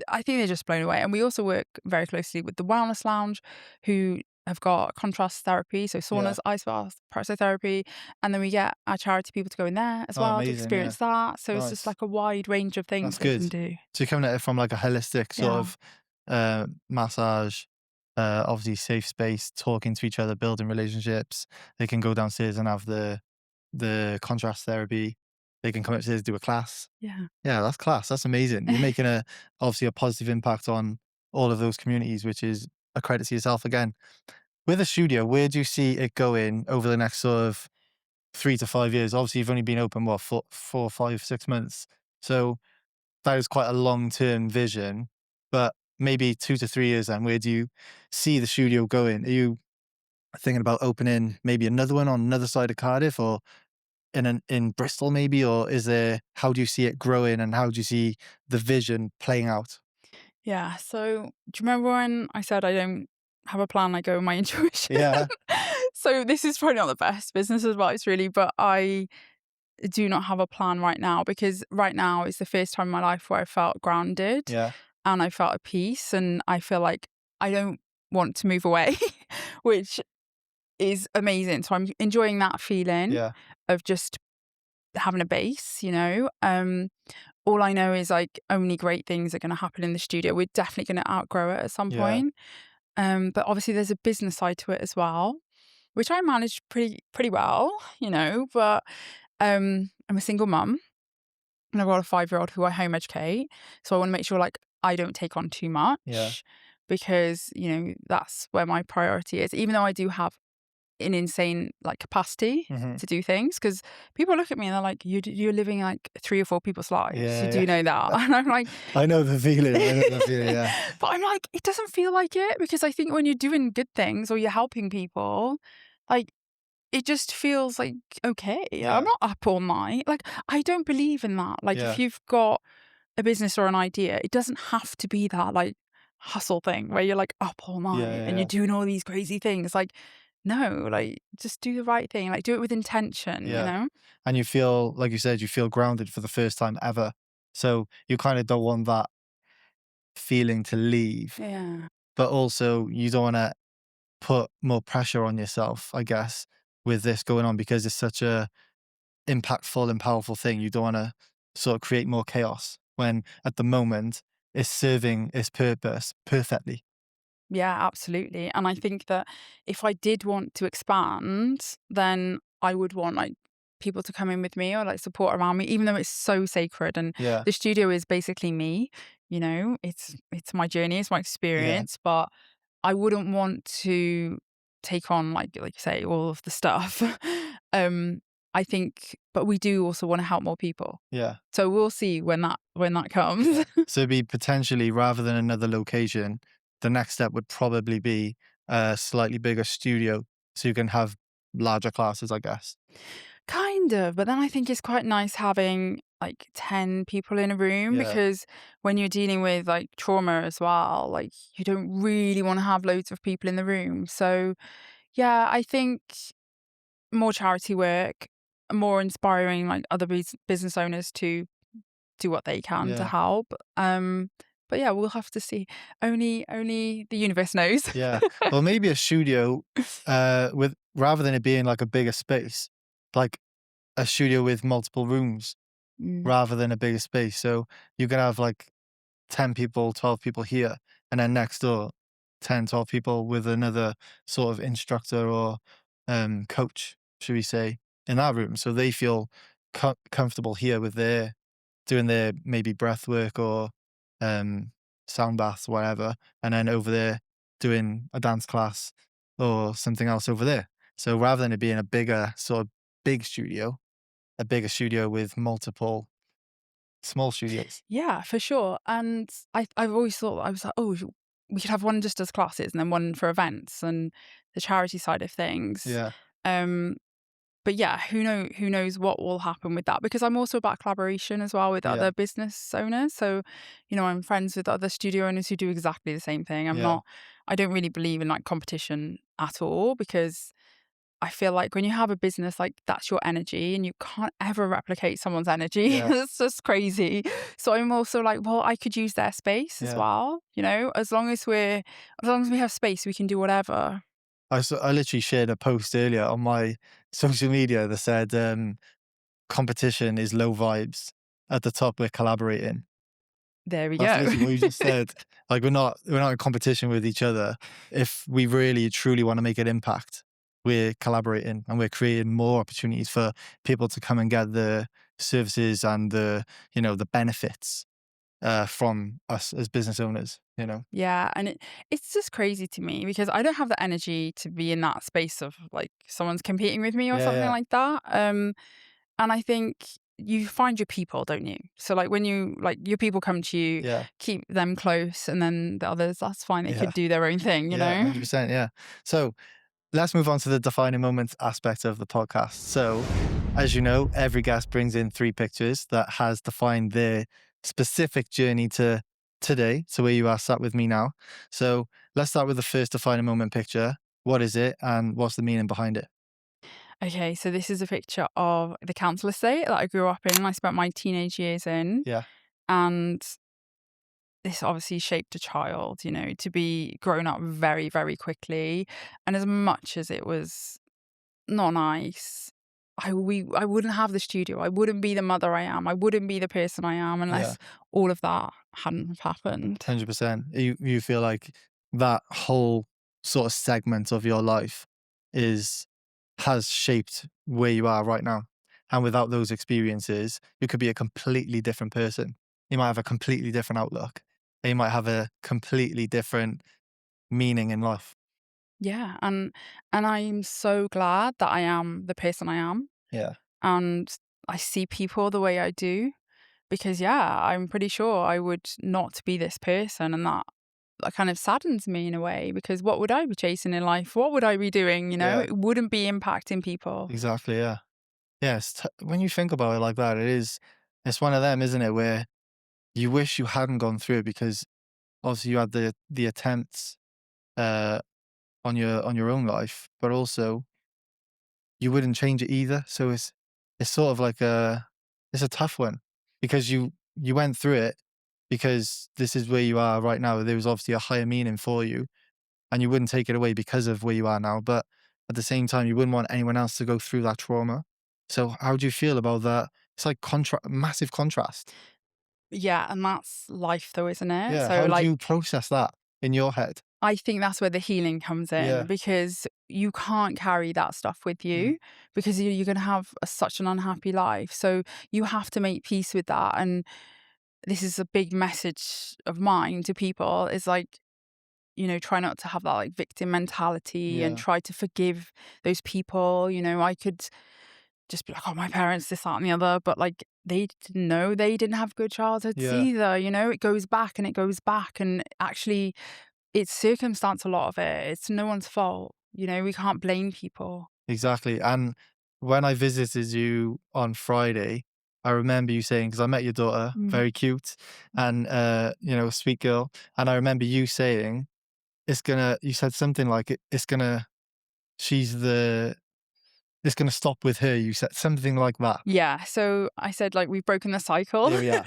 I think they're just blown away. And we also work very closely with the Wellness Lounge, who have got contrast therapy, so Yeah. saunas, ice baths, pressotherapy, and then we get our charity people to go in there as Oh, well to amazing. Yeah. experience that. So it's just Nice. like a wide range of things That's they good. can do. So you're coming at it from like a holistic sort Yeah, of massage, obviously safe space, talking to each other, building relationships. They can go downstairs and have the contrast therapy. They can come upstairs, do a class. yeah. Yeah, that's class. That's amazing. You're making obviously a positive impact on all of those communities, which is a credit to yourself again. With a studio, where do you see it going over the next sort of 3 to 5 years? Obviously, you've only been open, what, 4, 5, 6 months. So that is quite a long-term vision, but maybe 2 to 3 years then, where do you see the studio going? Are you thinking about opening maybe another one on another side of Cardiff, or in Bristol maybe, or how do you see it growing, and how do you see the vision playing out? Yeah. So do you remember when I said I don't have a plan, I go with my intuition? Yeah, So this is probably not the best business advice really, but I do not have a plan right now, because right now is the first time in my life where I felt grounded Yeah. and I felt at peace, and I feel like I don't want to move away, which is amazing. So I'm enjoying that feeling Yeah. of just having a base, all I know is like only great things are going to happen in the studio. We're definitely going to outgrow it at some Yeah. point. But obviously there's a business side to it as well, which I manage pretty well, but I'm a single mum and I've got a 5-year-old who I home educate. So I want to make sure like I don't take on too Yeah. much, because, that's where my priority is, even though I do have an insane like capacity Hmm. to do things, because people look at me and they're like, you're living like 3 or 4 people's lives. You Yeah. do know that. And I'm like, I know the feeling. I know the feeling. Yeah. but I'm like, it doesn't feel like it, because I think when you're doing good things or you're helping people, like, it just feels like okay. I'm Yeah. not up all night. Like, I don't believe in that. Like, Yeah. if you've got a business or an idea, it doesn't have to be that like hustle thing where you're like up all Yeah. night and Yeah. you're doing all these crazy things. Like, no, like, just do the right thing. Like, do it with intention, Yeah. And you feel, like you said, you feel grounded for the first time ever. So you kind of don't want that feeling to leave, Yeah. but also you don't want to put more pressure on yourself, I guess, with this going on, because it's such a impactful and powerful thing. You don't want to sort of create more chaos when at the moment it's serving its purpose perfectly. Yeah, absolutely. And I think that if I did want to expand, then I would want like people to come in with me or like support around me, even though it's so sacred. And Yeah. the studio is basically me, it's my journey, it's my Yeah. experience, but I wouldn't want to take on like you say, all of the stuff. um, I think, but we do also want to help more people. Yeah. So we'll see when that comes. Yeah. So it'd be potentially, rather than another location, the next step would probably be a slightly bigger studio so you can have larger classes, I guess. Kind of, but then I think it's quite nice having like 10 people in a room, Yeah. because when you're dealing with like trauma as well, like you don't really want to have loads of people in the room. So, yeah, I think more charity work, more inspiring like other business owners to do what they can to Yeah. help. But yeah, we'll have to see. Only the universe knows. Yeah. Or maybe a studio with, rather than it being like a bigger space, like a studio with multiple rooms Mm. rather than a bigger space. So you can have like 10 people, 12 people here, and then next door, 10, 12 people with another sort of instructor or coach, should we say, in that room. So they feel comfortable here with their doing their maybe breath work or um, sound baths, whatever. And then over there doing a dance class or something else over there. So rather than it being a bigger sort of big studio, a bigger studio with multiple small studios. Yeah, for sure. And I've always thought, I was like, oh, we could have one just as classes and then one for events and the charity side of things. Yeah. Um, but yeah, who knows what will happen with that, because I'm also about collaboration as well with Yeah. other business owners. So, I'm friends with other studio owners who do exactly the same thing. Yeah. I don't really believe in like competition at all, because I feel like when you have a business, like that's your energy and you can't ever replicate someone's energy. Yeah. It's just crazy. So I'm also like, well, I could use their space as Yeah. well, as long as we have space, we can do whatever. I literally shared a post earlier on my social media that said, competition is low vibes. At the top, we're collaborating. There we That's go. literally what you just said. Like we're not in competition with each other. If we really truly want to make an impact, we're collaborating and we're creating more opportunities for people to come and get the services and the benefits from us as business owners. Yeah, and it's just crazy to me, because I don't have the energy to be in that space of like someone's competing with me or Yeah, something yeah, like that. And I think you find your people, don't you? So like when your people come to you, yeah, keep them close, and then the others, that's fine. They yeah, could do their own thing, yeah, 100%, yeah. So let's move on to the defining moments aspect of the podcast. So, as you know, every guest brings in 3 pictures that has defined their specific journey to today, to where you are sat with me now. So let's start with the first defining moment picture. What is it and what's the meaning behind it? Okay, so this is a picture of the council estate that I grew up in. I spent my teenage years in, Yeah. and this obviously shaped a child, to be grown up very, very quickly. And as much as it was not nice, I wouldn't have the studio. I wouldn't be the mother I am. I wouldn't be the person I am Yeah. unless all of that hadn't have happened. 100%. You feel like that whole sort of segment of your life has shaped where you are right now. And without those experiences, you could be a completely different person. You might have a completely different outlook. And you might have a completely different meaning in life. Yeah, and I'm so glad that I am the person I am, Yeah. and I see people the way I do, because yeah, I'm pretty sure I would not be this person, and that kind of saddens me in a way, because what would I be chasing in life? What would I be doing? Yeah. It wouldn't be impacting people. Exactly. Yeah. Yes. When you think about it like that, it's one of them, isn't it? Where you wish you hadn't gone through it because obviously you had the attempts uh, on your own life, but also you wouldn't change it either. So it's sort of like it's a tough one because you went through it because this is where you are right now. There was obviously a higher meaning for you, and you wouldn't take it away because of where you are now. But at the same time, you wouldn't want anyone else to go through that trauma. So how do you feel about that? It's like massive contrast. Yeah, and that's life though, isn't it? Yeah. So How do like, you process that in your head? I think that's where the healing comes in, Yeah. because you can't carry that stuff with Mm. you, because you're going to have such an unhappy life. So you have to make peace with that. And this is a big message of mine to people, is like, try not to have that like victim mentality, and Yeah. try to forgive those people. I could just be like, oh, my parents, this, that, and the other. But like, they didn't know, they didn't have good childhoods Yeah. either. It goes back and it goes back. And actually, it's circumstance, a lot of it. It's no one's fault. We can't blame people. Exactly. And when I visited you on Friday, I remember you saying, because I met your daughter, Mm. very cute and, sweet girl. And I remember you saying, you said something like, it's gonna, she's the, it's gonna stop with her. You said something like that. Yeah. So I said, like, we've broken the cycle. There we are.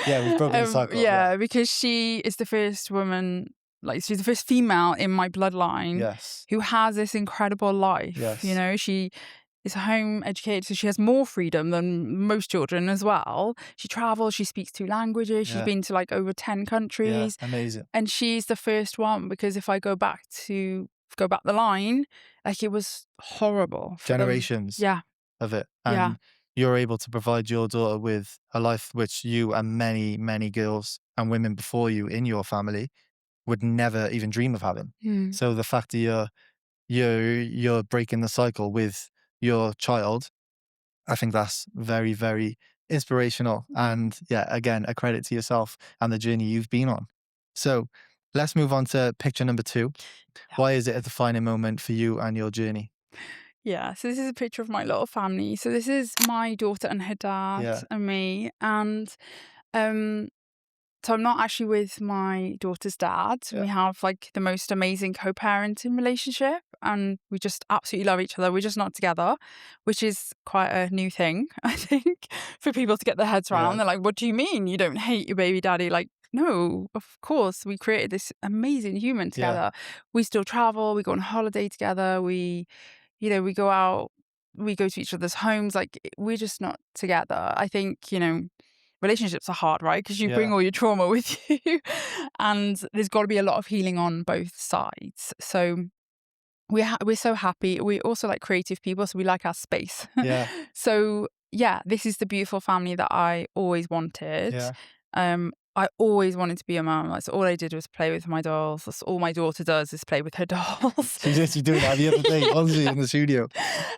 Yeah, we've broken the cycle. Yeah. Yeah, because she is the first woman, like, she's the first female in my bloodline Yes. who has this incredible life. Yes. She is home educated, so she has more freedom than most children as well. She travels, she speaks 2 languages, she's Yeah. been to like over 10 Yeah. countries. Amazing. And she's the first one, because if I go back the line, like, it was horrible for them. Generations Yeah, of it. yeah. And you're able to provide your daughter with a life which you and many, many girls and women before you in your family would never even dream of having. Hmm. So the fact that you're breaking the cycle with your child, I think that's very, very inspirational. And yeah, again, a credit to yourself and the journey you've been on. So let's move on to picture number 2. Why is it a defining moment for you and your journey? Yeah, so this is a picture of my little family. So this is my daughter and her dad Yeah. and me. And um so I'm not actually with my daughter's dad. Yeah. We have like the most amazing co-parenting relationship, and we just absolutely love each other. We're just not together, which is quite a new thing, I think, for people to get their heads around. Yeah. They're like, what do you mean you don't hate your baby daddy? Like, no, of course, we created this amazing human Yeah. together. We still travel, we go on holiday together, we go out, we go to each other's homes. Like, we're just not together. I think, relationships are hard, right? Because you bring Yeah. all your trauma with you, and there's got to be a lot of healing on both sides. So we're so happy. We're also like creative people, so we like our space. Yeah. So yeah, this is the beautiful family that I always wanted. Yeah. I always wanted to be a mum. That's all I did was play with my dolls. That's all my daughter does, is play with her dolls. She's literally doing that the other day, honestly, in the studio.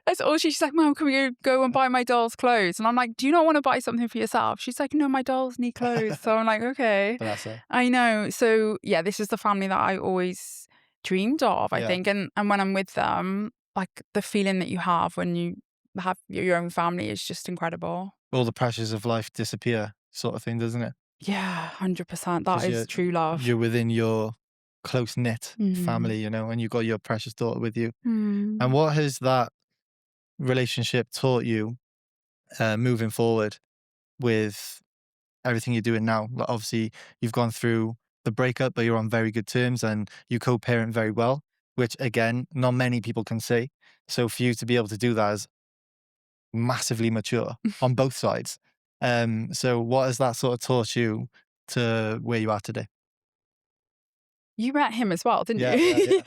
That's all she's like, Mum, can we go and buy my dolls clothes? And I'm like, do you not want to buy something for yourself? She's like, no, my dolls need clothes. So I'm like, okay. Bless her. I know. So yeah, this is the family that I always dreamed of, I Yeah. think. And when I'm with them, like, the feeling that you have when you have your own family is just incredible. All the pressures of life disappear, sort of thing, doesn't it? Yeah, 100%. That 'Cause is true love. you're within your close knit Mhm. family, and you've got your precious daughter with you. Mm. And what has that relationship taught you moving forward with everything you're doing now? Like, obviously, you've gone through the breakup, but you're on very good terms and you co-parent very well, which again, not many people can say. So for you to be able to do that is massively mature on both sides. So what has that sort of taught you to where you are today? You met him as well, didn't Yeah, you?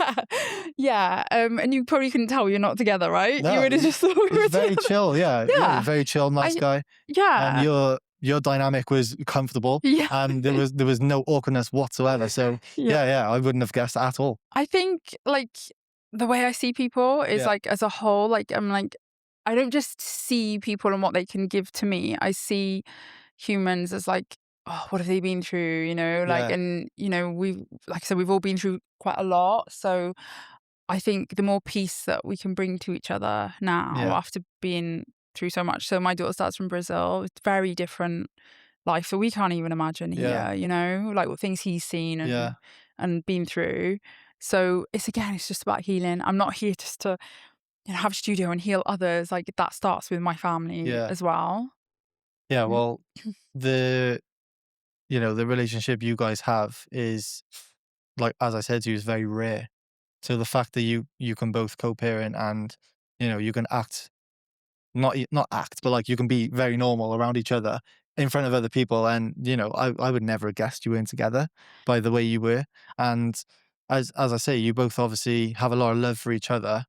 Yeah. And you probably couldn't tell you're not together, right? You No, would have just thought we were he's very together. chill. Yeah, Yeah. very chill, nice I guy. And yeah. your dynamic was comfortable, Yeah. and there was no awkwardness whatsoever. So Yeah. yeah, I wouldn't have guessed at all. I think like the way I see people is Yeah. like as a whole, like I'm like I don't just see people and what they can give to me. I see humans as like, oh, what have they been through? You know, like, Yeah, and you know, like I said, we've all been through quite a lot. So I think the more peace that we can bring to each other now yeah, after being through so much. So my daughter starts from Brazil. It's very different life that we can't even imagine yeah, here, you know, like what things he's seen yeah, and been through. So it's just about healing. I'm not here just to, you know, have a studio and heal others. Like that starts with my family yeah, as well. yeah. Mm. Well, the the relationship you guys have is, like, as I said to you, is very rare. So the fact that you can both co-parent and you can act not act, but like you can be very normal around each other in front of other people. And, I would never have guessed you weren't together by the way you were. And as I say, you both obviously have a lot of love for each other,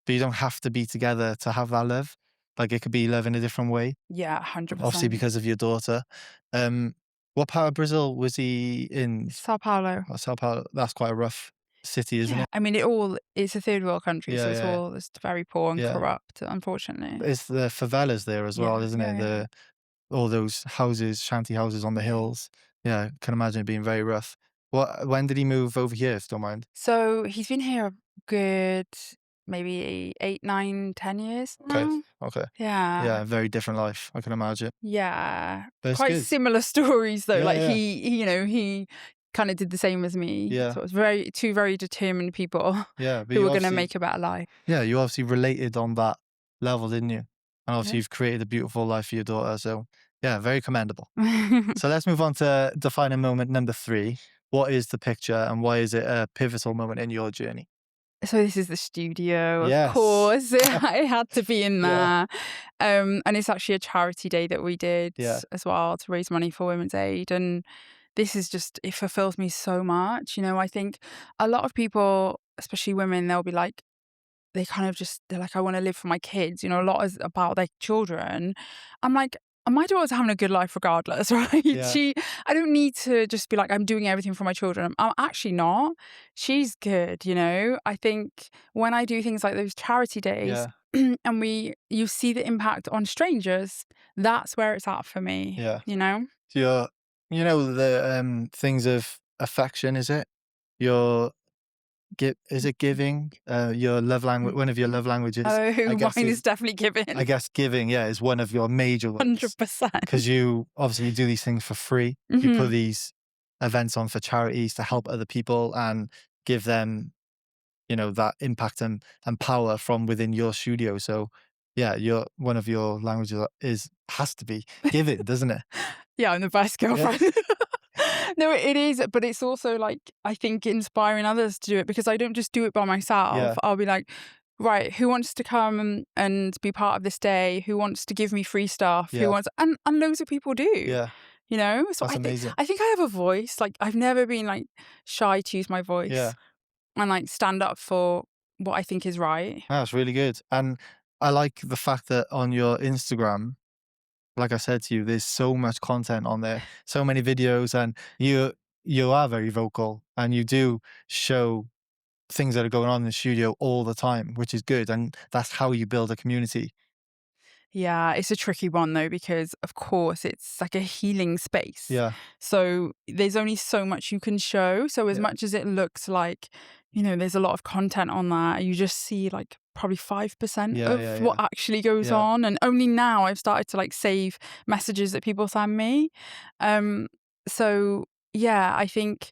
but you don't have to be together to have that love. Like it could be love in a different way, Yeah, obviously 100%. because of your daughter. Um, what part of Brazil was he in? Sao Paulo. Oh, Sao Paulo. That's quite a rough city, isn't Yeah. it? I mean, it's a third world country, so Yeah, yeah, it's very poor and yeah. corrupt, unfortunately. It's the favelas there as well, Yeah, isn't yeah, it? yeah. All those houses, shanty houses on the hills. Yeah, can imagine it being very rough. When did he move over here, if you don't mind? So he's been here a good maybe 8, 9, 10 years Okay, now. okay. Yeah. Yeah, very different life, I can imagine. Yeah. But it's Quite good. similar stories though. Yeah, Like yeah, he kind of did the same as me. yeah, So it's two very determined people yeah. But who you are going to obviously, make a better life. yeah, you obviously related on that level, didn't you? And obviously Yeah. you've created a beautiful life for your daughter. So yeah, very commendable. So let's move on to defining moment number 3. What is the picture and why is it a pivotal moment in your journey? So this is the studio, of Yes. course. It had to be in Yeah, there. And it's actually a charity day that we did yeah, as well to raise money for Women's Aid. And this is just, it fulfills me so much. You know, I think a lot of people, especially women, they'll be like, they're like, I want to live for my kids. You know, a lot is about their children. I'm like, my daughter's having a good life regardless, right? yeah, I don't need to just be like, I'm doing everything for my children. I'm actually not. She's good, you know? I think when I do things like those charity days yeah, and you see the impact on strangers, that's where it's at for me, yeah. you know? So the things of affection, is it? Your is it giving? Your love language, one of your love languages, Oh, I guess mine is is definitely given. I guess giving, yeah, is one of your major ones. 100%. Because you obviously do these things for free. You put Hmm. these events on for charities to help other people and give them, that impact and power from within your studio. So yeah, one of your languages has to be giving, doesn't it? Yeah, I'm the best Yeah. girlfriend. No, it is, but it's also like I think inspiring others to do it because I don't just do it by myself. Yeah. I'll be like, right, who wants to come and be part of this day? Who wants to give me free stuff? Who Yeah. wants and loads of people do. Yeah. You know? So That's amazing. I think I have a voice. Like I've never been like shy to use my voice Yeah. and like stand up for what I think is right. That's really good. And I like the fact that on your Instagram, like I said to you, there's so much content on there, so many videos, and you are very vocal and you do show things that are going on in the studio all the time, which is good. And that's how you build a community. Yeah, it's a tricky one though, because of course it's like a healing space. Yeah. So there's only so much you can show. So as Yeah. much as it looks like, you know, there's a lot of content on that, you just see like probably 5% Yeah. of Yeah. what Yeah. actually goes Yeah. on. And only now I've started to like save messages that people send me. So yeah, I think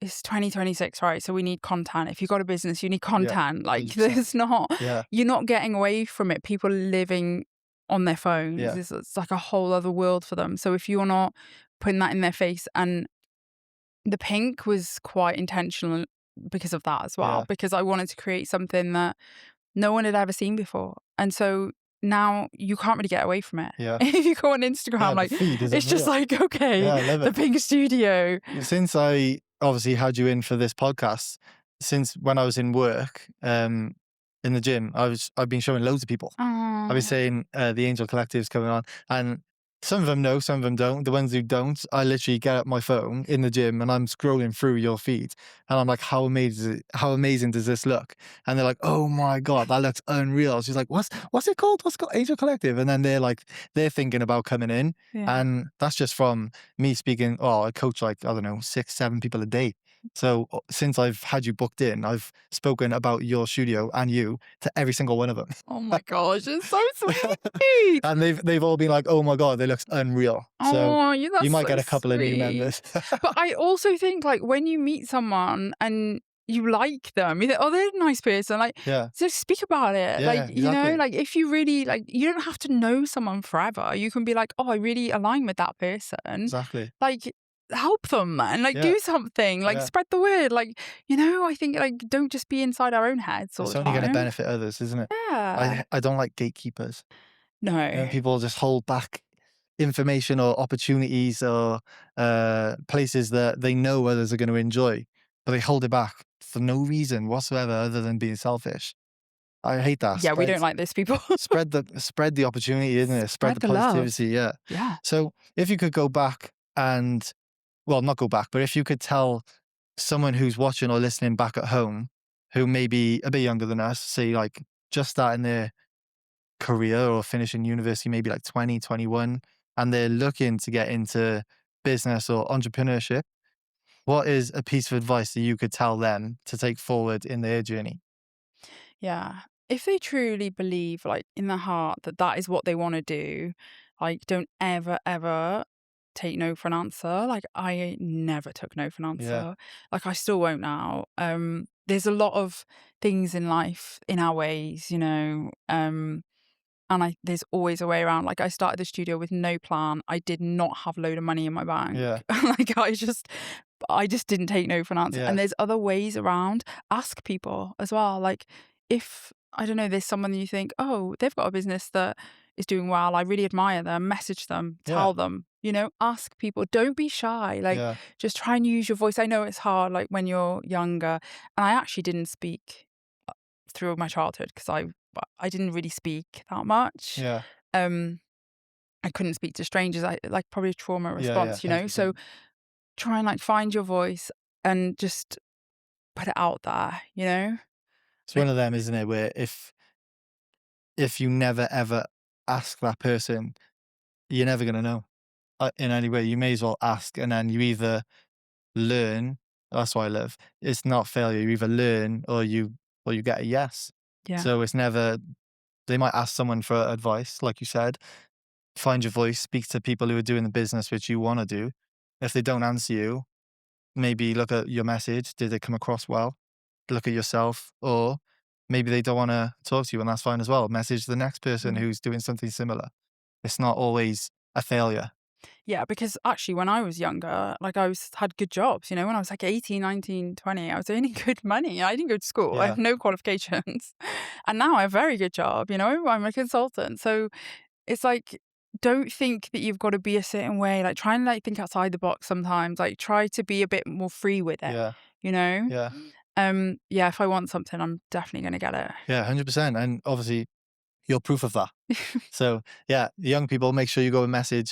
it's 2026, right? So we need content. If you've got a business, you need content. Like 100%. there's not, Yeah. you're not getting away from it. People are living on their phones. Yeah. It's like a whole other world for them. So if you're not putting that in their face, and the pink was quite intentional because of that as well, Yeah. because I wanted to create something that no one had ever seen before. And so now you can't really get away from it. Yeah. If you go on Instagram, Yeah, the like feed is it's just unreal. like, okay, Yeah, I love the it. pink studio. Since I obviously had you in for this podcast, since when I was in work, in the gym, I've been showing loads of people. I've been saying the Angel Collective's coming on, and some of them know, some of them don't. The ones who don't, I literally get up my phone in the gym and I'm scrolling through your feed, and I'm like, how amazing does this look? And they're like, oh my God, that looks unreal. She's like, what's it called? What's it called? Angel Collective. And then they're thinking about coming in. Yeah. And that's just from me speaking. Oh, I coach like, I don't know, 6-7 people a day. So since I've had you booked in, I've spoken about your studio and you to every single one of them. Oh my gosh, it's so sweet. And they've all been like, oh my God, they look unreal. So Oh, yeah, that's you might so get a couple of new sweet. members. But I also think, like, when you meet someone and you like them, you think, oh, they're a nice person. Like, Yeah. so speak about it. Yeah, Like, you know, exactly. like if you really like, you don't have to know someone forever. You can be like, oh, I really align with that person. Exactly. Like, help them, man. Like, Yeah. do something. Like, Yeah. spread the word. Like, you know, I think, like, don't just be inside our own heads all It's the only time. going to benefit others, isn't it? Yeah. I don't like gatekeepers. No. You know, people just hold back information or opportunities or places that they know others are going to enjoy, but they hold it back for no reason whatsoever other than being selfish. I hate that. Yeah, we don't like those people. spread the opportunity, isn't it? Spread the Spread the love. positivity. Yeah. Yeah. So if you could go back and, well, not go back, but if you could tell someone who's watching or listening back at home, who may be a bit younger than us, say like just starting their career or finishing university, maybe like 20, 21, and they're looking to get into business or entrepreneurship, what is a piece of advice that you could tell them to take forward in their journey? Yeah. If they truly believe, like, in their heart that that is what they want to do, like, don't ever, ever take no for an answer. Like, I never took no for an answer. Yeah. Like, I still won't now. There's a lot of things in life in our ways, you know, and there's always a way around. Like, I started the studio with no plan. I did not have a load of money in my bank. Yeah. Like, I just didn't take no for an answer. Yeah. And there's other ways around. Ask people as well. Like, if, I don't know, there's someone you think, oh, they've got a business that is doing well, I really admire them, message them, Yeah. tell them, you know, ask people. Don't be shy. Like, Yeah. just try and use your voice. I know it's hard, like, when you're younger. And I actually didn't speak through my childhood because I didn't really speak that much. Yeah. I couldn't speak to strangers. I like probably a trauma response, you know. 100%. So try and like find your voice and just put it out there, you know. It's one of them, isn't it, where if you never ever ask that person, you're never going to know in any way. You may as well ask, and then you either learn. That's what I love. It's not failure. You either learn or you get a yes. Yeah. So it's never. They might ask someone for advice, like you said. Find your voice. Speak to people who are doing the business which you want to do. If they don't answer you, maybe look at your message. Did it come across well? Look at yourself, or maybe they don't want to talk to you, and that's fine as well. Message the next person who's doing something similar. It's not always a failure. Yeah, because actually when I was younger, like I had good jobs, you know, when I was like 18, 19, 20, I was earning good money. I didn't go to school. I Yeah. have no qualifications. And now I have a very good job, you know, I'm a consultant. So it's like, don't think that you've got to be a certain way. Like, try and like think outside the box sometimes. Like, try to be a bit more free with it, Yeah. you know? Yeah. Yeah, if I want something, I'm definitely going to get it. Yeah, 100%. And obviously, you're proof of that. So, yeah, young people, make sure you go and message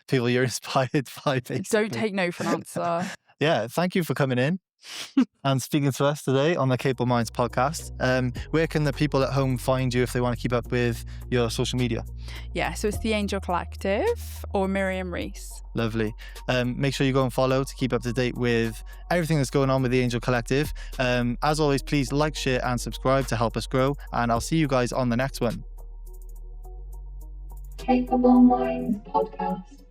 people you're inspired by, basically. Don't take no for an answer. Yeah, thank you for coming in and speaking to us today on the Capable Minds podcast. Where can the people at home find you if they want to keep up with your social media? Yeah, so it's the Angel Collective or Miriam Rees. Lovely. Make sure you go and follow to keep up to date with everything that's going on with the Angel Collective. As always, please like, share and subscribe to help us grow. And I'll see you guys on the next one. Capable Minds Podcast.